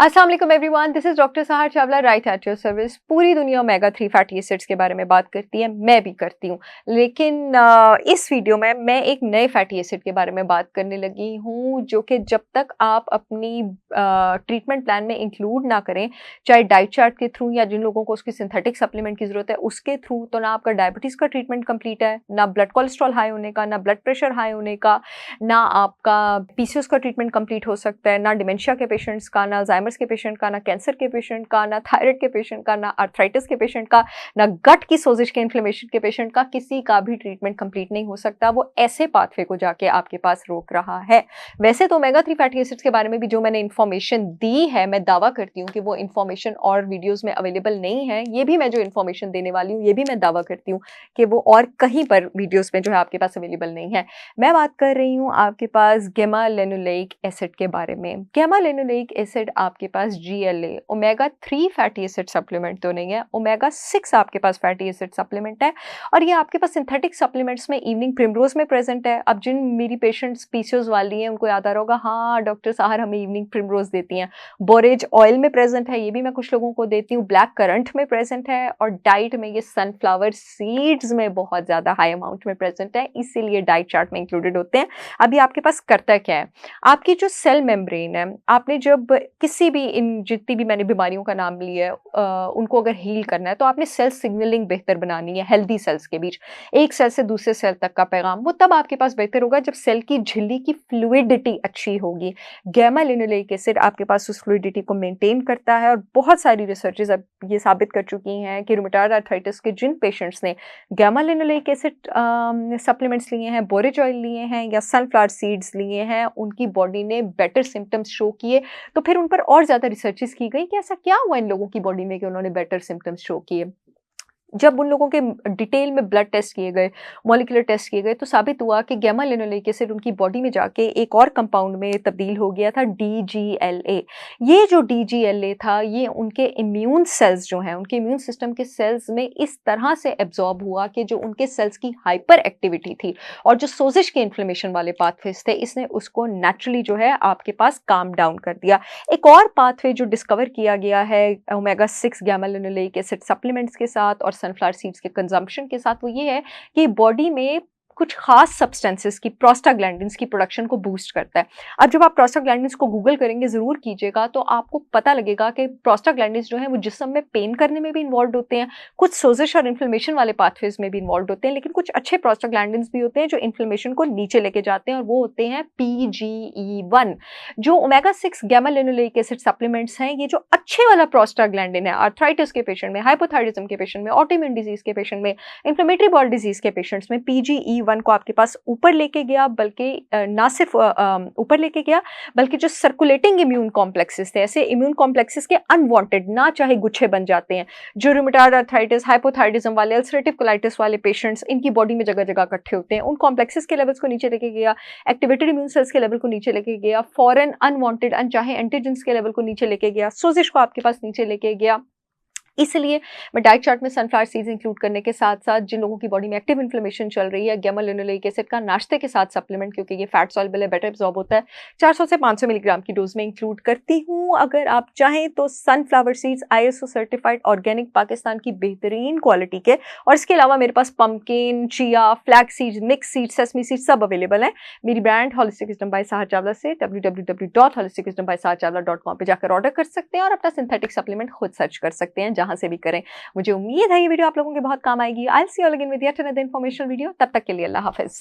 अस्सलाम वालेकुम everyone, this is doctor Sahar Chawla, right at your service. पूरी दुनिया ओमेगा 3 फैटी एसिड्स के बारे में बात करती है, मैं भी करती हूँ। लेकिन इस वीडियो में मैं एक नए फैटी एसिड के बारे में बात करने लगी हूँ, जो कि जब तक आप अपनी ट्रीटमेंट प्लान में इंक्लूड ना करें, चाहे डाइट चार्ट के थ्रू या जिन लोगों को उसकी सिंथेटिक सप्लीमेंट की ज़रूरत है उसके थ्रू, तो ना आपका डायबिटीज़ का ट्रीटमेंट कंप्लीट है, ना ब्लड कोलेस्ट्रॉल हाई होने का, ना ब्लड प्रेशर हाई होने का, ना आपका पीसीओएस का ट्रीटमेंट कंप्लीट हो सकता है, ना डिमेंशिया के पेशेंट्स का, ना अल्जाइमर्स के पेशेंट का, ना कैंसर के पेशेंट का, ना थायराइड के पेशेंट का, ना आर्थराइटिस के पेशेंट का, ना गट की सोजिश के इन्फ्लेमेशन के पेशेंट का, किसी का भी ट्रीटमेंट कंप्लीट नहीं हो सकता। वो ऐसे पाथवे को जाके आपके पास रोक रहा है। वैसे तो ओमेगा 3 फैटी एसिड्स के बारे में भी जो मैंने इन्फॉर्मेशन दी है, मैं दावा करती हूँ कि वो इन्फॉर्मेशन और वीडियोज में अवेलेबल नहीं है। ये भी मैं जो इन्फॉर्मेशन देने वाली हूँ, ये भी मैं दावा करती हूँ कि वो और कहीं पर वीडियोज में जो है आपके पास अवेलेबल नहीं है। मैं बात कर रही हूँ आपके पास गैमा लिनोलेइक एसिड के बारे में। गैमा लिनोलेइक एसिड आपके पास GLA omega 3 fatty acid supplement तो नहीं है, ओमेगा 6 आपके पास फैटी एसिड सप्लीमेंट है, और ये आपके पास सिंथेटिक सप्लीमेंट्स में इवनिंग प्रिमरोज में प्रेजेंट है। अब जिन मेरी पेशेंट्स पीसीओएस वाली हैं उनको याद आ रहा होगा, हाँ डॉक्टर साहर हमें इवनिंग प्रिमरोज देती हैं। बोरेज ऑयल में प्रेजेंट है, ये भी मैं कुछ लोगों को देती हूँ। ब्लैक करंट में प्रेजेंट है, और डाइट में ये सनफ्लावर सीड्स में बहुत ज्यादा हाई अमाउंट में प्रेजेंट है, इसीलिए डाइट चार्ट में इंक्लूडेड होते हैं। अभी आपके पास करता क्या है, आपकी जो सेल मेम्ब्रेन है, आपने जब किसी भी इन जितनी भी मैंने बीमारियों का नाम लिया है उनको अगर हील करना है, तो आपने सेल सिग्नलिंग बेहतर बनानी है हेल्दी सेल्स के बीच, एक सेल से दूसरे सेल तक का पैगाम, वो तब आपके पास बेहतर होगा जब सेल की झिल्ली की फ्लूइडिटी अच्छी होगी। गैमा लिनोलेइक एसिड आपके पास उस फ्लूइडिटी को मेंटेन करता है, और बहुत सारी रिसर्चेज अब ये साबित कर चुकी हैं कि रुमेटॉइड आर्थराइटिस के जिन पेशेंट्स ने गैमा लिनोलेइक एसिड सप्लीमेंट्स लिए हैं, बोरेज ऑयल लिए हैं या सनफ्लावर सीड्स लिए हैं, उनकी बॉडी ने बेटर सिम्टम्स शो किए। तो फिर उन पर और ज़्यादा रिसर्चेस की गई कि ऐसा क्या हुआ इन लोगों की बॉडी में कि उन्होंने बेटर सिम्टम्स शो किए। जब उन लोगों के डिटेल में ब्लड टेस्ट किए गए, मॉलिक्यूलर टेस्ट किए गए, तो साबित हुआ कि गैमा लिनोलेइक एसिड उनकी बॉडी में जाके एक और कंपाउंड में तब्दील हो गया था, DGLA। ये जो DGLA था, ये उनके इम्यून सेल्स जो हैं, उनके इम्यून सिस्टम के सेल्स में इस तरह से एब्जॉर्ब हुआ कि जो उनके सेल्स की हाइपर एक्टिविटी थी और जो सोजिश के इन्फ्लेमेशन वाले पाथवेज थे, इसने उसको नेचुरली जो है आपके पास काम डाउन कर दिया। एक और पाथवे जो डिस्कवर किया गया है omega 6 gamma linoleic acid supplements के साथ और सनफ्लावर सीड्स के कंजम्पशन के साथ, वो ये है कि बॉडी में कुछ खास सब्सटेंसेस की प्रोस्टाग्लैंडिन्स की प्रोडक्शन को बूस्ट करता है। अब जब आप प्रोस्टाग्लैंडिन्स को गूगल करेंगे, जरूर कीजिएगा, तो आपको पता लगेगा कि प्रोस्टाग्लैंडिन्स जो है वो जिस्म में पेन करने में भी इन्वॉल्व होते हैं, कुछ सोजिश और इन्फ्लेमेशन वाले पाथवेज में भी इन्वॉल्व होते हैं, लेकिन कुछ अच्छे प्रोस्टाग्लैंडिन्स भी होते हैं जो इन्फ्लेमेशन को नीचे लेके जाते हैं, और वो होते हैं PGE1। जो omega 6 gamma linoleic acid supplements हैं, ये जो अच्छे वाला प्रोस्टाग्लैंडिन है आर्थराइटिस के पेशेंट में, हाइपोथायराइडिज्म के पेशेंट में, ऑटोइम्यून डिजीज के पेशेंट में, इन्फ्लेमेटरी बॉल डिजीज के पेशेंट्स में PGE1 को आपके पास ऊपर लेके गया, बल्कि ना सिर्फ ऊपर लेके गया, बल्कि जो सर्कुलेटिंग इम्यून कॉम्प्लेक्सेस थे, ऐसे इम्यून कॉम्प्लेक्सेस के अनवांटेड ना चाहे गुच्छे बन जाते हैं, जो रूमेटॉइड आर्थराइटिस, हाइपोथायराइडिज्म वाले, अल्सरेटिव कोलाइटिस वाले पेशेंट्स, इनकी बॉडी में जगह जगह इकट्ठे होते हैं, उन कॉम्प्लेक्सेस के लेवल्स को नीचे लेके गया, एक्टिवेटेड इम्यून सेल्स के लेवल को नीचे लेके गया, फॉरेन अनवांटेड अनचाहे एंटीजेंस के लेवल को नीचे लेके गया, सोजिश को आपके पास नीचे लेके गया। इसलिए मैं डाइट चार्ट में सनफ्लावर सीड्स इंक्लूड करने के साथ साथ जिन लोगों की बॉडी में एक्टिव इन्फ्लेमेशन चल रही है, गैमा लिनोलेइक एसिड का नाश्ते के साथ सप्लीमेंट, क्योंकि ये फैट सॉल्युबल है, बेटर एब्जॉर्ब होता है, 400 से 500 मिलीग्राम की डोज में इंक्लूड करती हूँ। अगर आप चाहें तो sunflower seeds ISO certified organic Pakistan की बेहतरीन क्वालिटी के, और इसके अलावा मेरे पास pumpkin, chia, flax seeds, mix seeds, sesame seeds सब अवेलेबल हैं। मेरी brand Holistic Wisdom by Sahar Chawla से www.holisticwisdom.com पे जाकर ऑर्डर कर सकते हैं और अपना सिंथेटिक सप्लीमेंट खुद सर्च कर सकते हैं, जहां से भी करें। मुझे उम्मीद है ये वीडियो आप लोगों के बहुत काम आएगी। I will see you again with yet another informational video. तब तक के लिए अल्लाह हाफिज।